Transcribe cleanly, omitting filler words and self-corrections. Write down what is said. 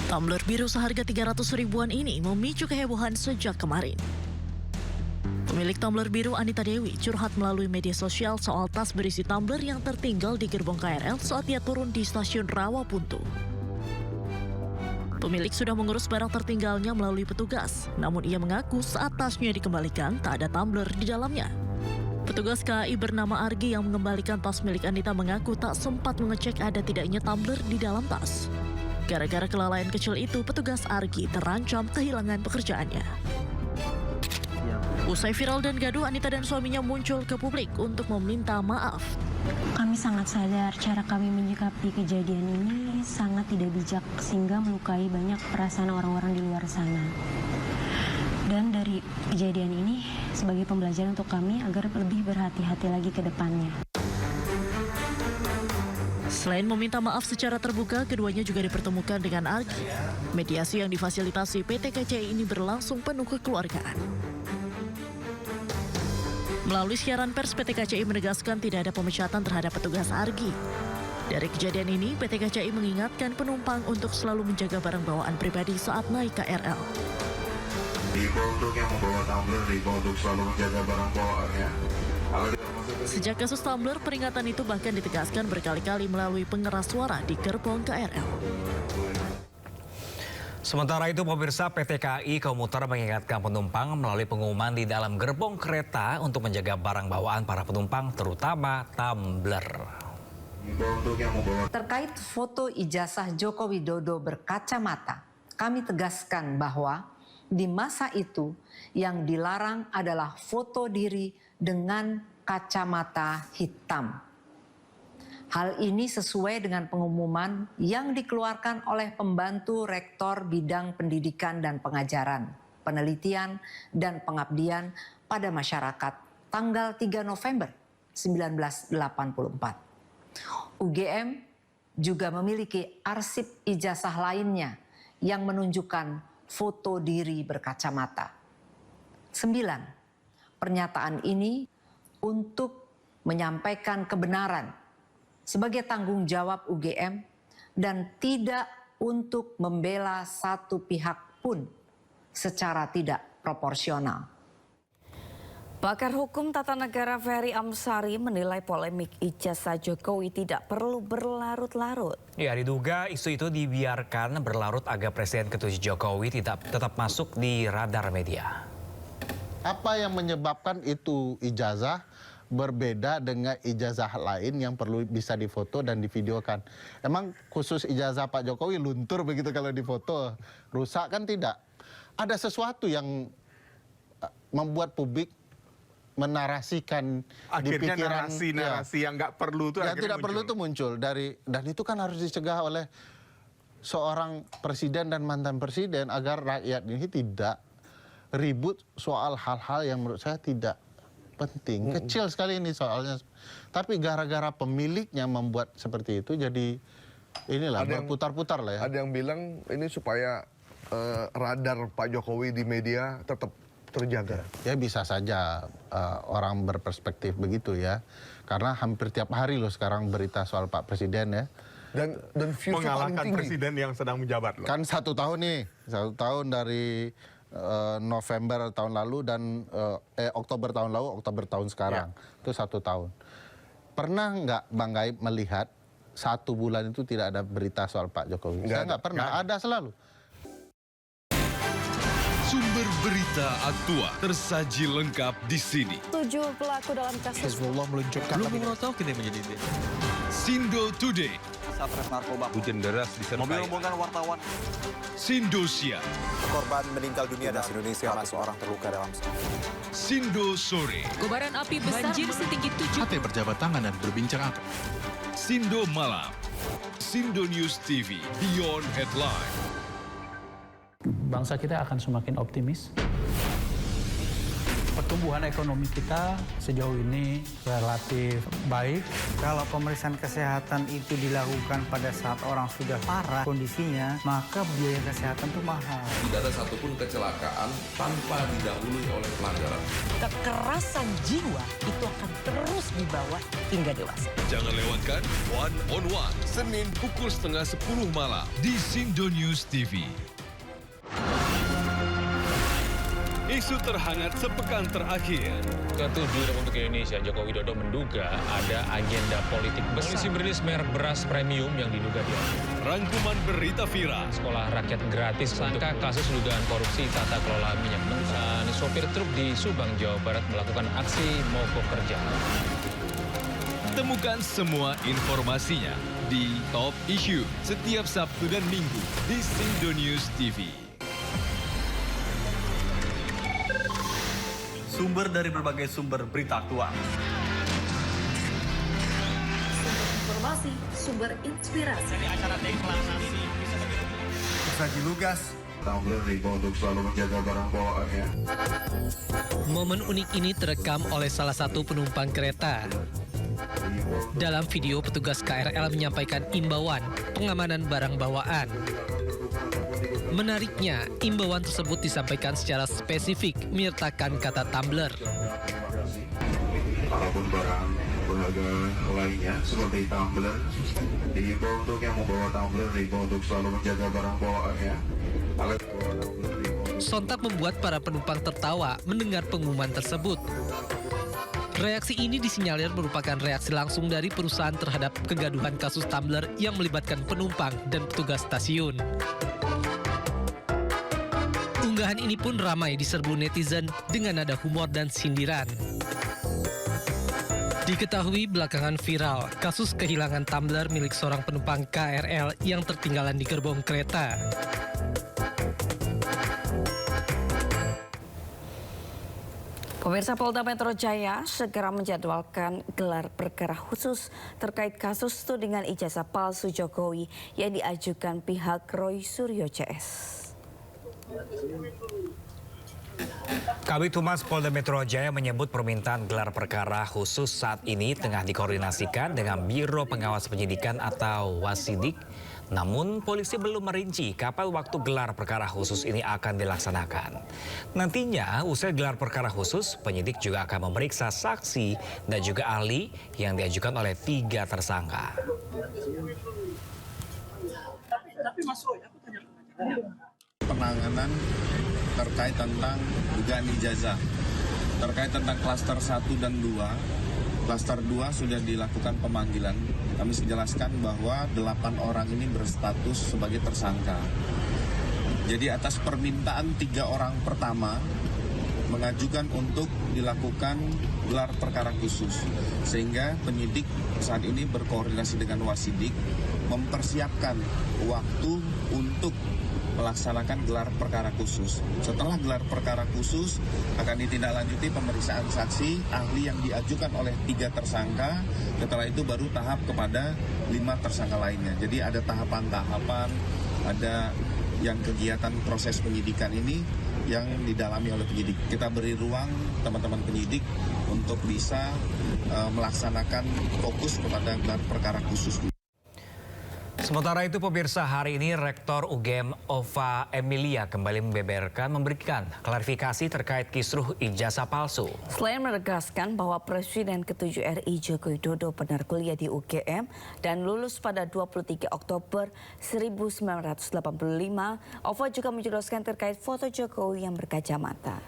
Tumbler biru seharga 300 ribuan ini memicu kehebohan sejak kemarin. Pemilik tumbler biru Anita Dewi curhat melalui media sosial soal tas berisi tumbler yang tertinggal di gerbong KRL saat ia turun di stasiun Rawapuntu. Pemilik sudah mengurus barang tertinggalnya melalui petugas, namun ia mengaku saat tasnya dikembalikan tak ada tumbler di dalamnya. Petugas KAI bernama Argi yang mengembalikan tas milik Anita mengaku tak sempat mengecek ada tidaknya tumbler di dalam tas. Gara-gara kelalaian kecil itu, petugas Argi terancam kehilangan pekerjaannya. Usai viral dan gaduh, Anita dan suaminya muncul ke publik untuk meminta maaf. Kami sangat sadar cara kami menyikapi kejadian ini sangat tidak bijak sehingga melukai banyak perasaan orang-orang di luar sana. Dan dari kejadian ini sebagai pembelajaran untuk kami agar lebih berhati-hati lagi ke depannya. Selain meminta maaf secara terbuka, keduanya juga dipertemukan dengan Argi. Mediasi yang difasilitasi PT KCI ini berlangsung penuh kekeluargaan. Melalui siaran pers, PT KCI menegaskan tidak ada pemecatan terhadap petugas Argi. Dari kejadian ini, PT KCI mengingatkan penumpang untuk selalu menjaga barang bawaan pribadi saat naik KRL. Diimbau untuk yang membawa tumbler, diimbau untuk selalu menjaga barang bawaannya. Sejak kasus tumbler, peringatan itu bahkan ditegaskan berkali-kali melalui pengeras suara di gerbong KRL. Sementara itu, pemirsa, PT KAI Komuter mengingatkan penumpang melalui pengumuman di dalam gerbong kereta untuk menjaga barang bawaan para penumpang, terutama tumbler. Terkait foto ijazah Joko Widodo berkacamata, kami tegaskan bahwa di masa itu yang dilarang adalah foto diri dengan kacamata hitam. Hal ini sesuai dengan pengumuman yang dikeluarkan oleh pembantu rektor bidang pendidikan dan pengajaran, penelitian dan pengabdian pada masyarakat tanggal 3 November 1984. UGM juga memiliki arsip ijazah lainnya yang menunjukkan foto diri berkacamata. 9. Pernyataan ini untuk menyampaikan kebenaran sebagai tanggung jawab UGM dan tidak untuk membela satu pihak pun secara tidak proporsional. Pakar Hukum Tata Negara Ferry Amsari menilai polemik ijazah Jokowi tidak perlu berlarut-larut. Ya, diduga isu itu dibiarkan berlarut agar Presiden ke-7 Jokowi tetap masuk di radar media. Apa yang menyebabkan itu ijazah berbeda dengan ijazah lain yang perlu bisa difoto dan divideokan? Emang khusus ijazah Pak Jokowi luntur begitu kalau difoto? Rusak kan tidak? Ada sesuatu yang membuat publik menarasikan akhirnya di pikiran narasi yang nggak perlu tuh yang tidak muncul. perlu itu muncul dan itu kan harus dicegah oleh seorang presiden dan mantan presiden agar rakyat ini tidak ribut soal hal-hal yang menurut saya tidak penting. Kecil sekali ini soalnya, tapi gara-gara pemiliknya membuat seperti itu jadi inilah berputar-putar lah ya. Ada yang bilang ini supaya radar Pak Jokowi di media tetap terjaga. Ya bisa saja orang berperspektif begitu ya. Karena hampir tiap hari loh sekarang berita soal Pak Presiden ya. Dan mengalahkan presiden yang sedang menjabat loh. Kan 1 tahun nih, 1 tahun dari November tahun lalu dan Oktober tahun lalu, Oktober tahun sekarang. Itu 1 tahun. Pernah nggak Bang Gaib melihat 1 bulan itu tidak ada berita soal Pak Jokowi? Saya nggak pernah, ada selalu. Sumber berita aktual tersaji lengkap di sini. 7 pelaku dalam kasus Hezbollah meluncurkan Sindo Today. Satres narkoba. Hujan deras disertai Mobil rombongan wartawan. Sindosia. Korban meninggal dunia dan Indonesia, seorang terluka dalam. Sindo Sore. Kobaran api besar banjir setinggi 7. Hati berjabat tangan dan berbincang akrab. Sindo Malam. Sindo News TV. Beyond Headline. Bangsa kita akan semakin optimis. Pertumbuhan ekonomi kita sejauh ini relatif baik. Kalau pemeriksaan kesehatan itu dilakukan pada saat orang sudah parah kondisinya, maka biaya kesehatan itu mahal. Tidak ada satupun kecelakaan tanpa didahului oleh pelanggaran. Kekerasan jiwa itu akan terus dibawa hingga dewasa. Jangan lewatkan One on One, Senin pukul 9:30 malam di Sindo News TV. Isu terhangat sepekan terakhir. Ketujuh Republik Indonesia, Joko Widodo menduga ada agenda politik besar. Polisi merilis merek beras premium yang diduga diambil. Rangkuman berita viral. Sekolah rakyat gratis sangka kasus dugaan korupsi tata kelola minyak mentah. Sopir truk di Subang, Jawa Barat melakukan aksi mogok kerja. Temukan semua informasinya di Top Issue setiap Sabtu dan Minggu di Sindo News TV. Sumber dari berbagai sumber berita aktual. Sumber informasi, sumber inspirasi. Dari acara deklarasi Saji Lugas. Tumbler dibawa untuk selalu menjaga barang bawaannya. Momen unik ini terekam oleh salah satu penumpang kereta. Dalam video, petugas KRL menyampaikan imbauan pengamanan barang bawaan. Menariknya, imbauan tersebut disampaikan secara spesifik menyertakan kata tumbler. Apapun barang berharga lainnya seperti tumbler, diimbau untuk yang membawa tumbler, diimbau untuk selalu menjaga barang bawaannya. Sontak membuat para penumpang tertawa mendengar pengumuman tersebut. Reaksi ini disinyalir merupakan reaksi langsung dari perusahaan terhadap kegaduhan kasus tumbler yang melibatkan penumpang dan petugas stasiun. Unggahan ini pun ramai diserbu netizen dengan nada humor dan sindiran. Diketahui belakangan viral kasus kehilangan tumbler milik seorang penumpang KRL yang tertinggalan di gerbong kereta. Pemirsa, Polda Metro Jaya segera menjadwalkan gelar perkara khusus terkait kasus tudingan ijazah palsu Jokowi yang diajukan pihak Roy Suryo CS. Kabid Humas Polda Metro Jaya menyebut permintaan gelar perkara khusus saat ini tengah dikoordinasikan dengan Biro Pengawas Penyidikan atau Wasidik. Namun polisi belum merinci kapan waktu gelar perkara khusus ini akan dilaksanakan. Nantinya usai gelar perkara khusus, penyidik juga akan memeriksa saksi dan juga ahli yang diajukan oleh 3 tersangka. Penanganan terkait tentang dugaan ijazah, terkait tentang klaster 1 dan 2. Klaster 2 sudah dilakukan pemanggilan. Kami jelaskan bahwa 8 orang ini berstatus sebagai tersangka. Jadi atas permintaan 3 orang pertama mengajukan untuk dilakukan gelar perkara khusus. Sehingga penyidik saat ini berkoordinasi dengan Wasidik mempersiapkan waktu untuk melaksanakan gelar perkara khusus. Setelah gelar perkara khusus akan ditindaklanjuti pemeriksaan saksi ahli yang diajukan oleh 3 tersangka. Setelah itu baru tahap kepada 5 tersangka lainnya. Jadi ada tahapan-tahapan, ada yang kegiatan proses penyidikan ini yang didalami oleh penyidik. Kita beri ruang teman-teman penyidik untuk bisa melaksanakan fokus kepada gelar perkara khusus. Sementara itu pemirsa, hari ini Rektor UGM Ova Emilia kembali memberikan klarifikasi terkait kisruh ijazah palsu. Selain menegaskan bahwa Presiden ke-7 RI Joko Widodo benar kuliah di UGM dan lulus pada 23 Oktober 1985, Ova juga menjelaskan terkait foto Jokowi yang berkacamata.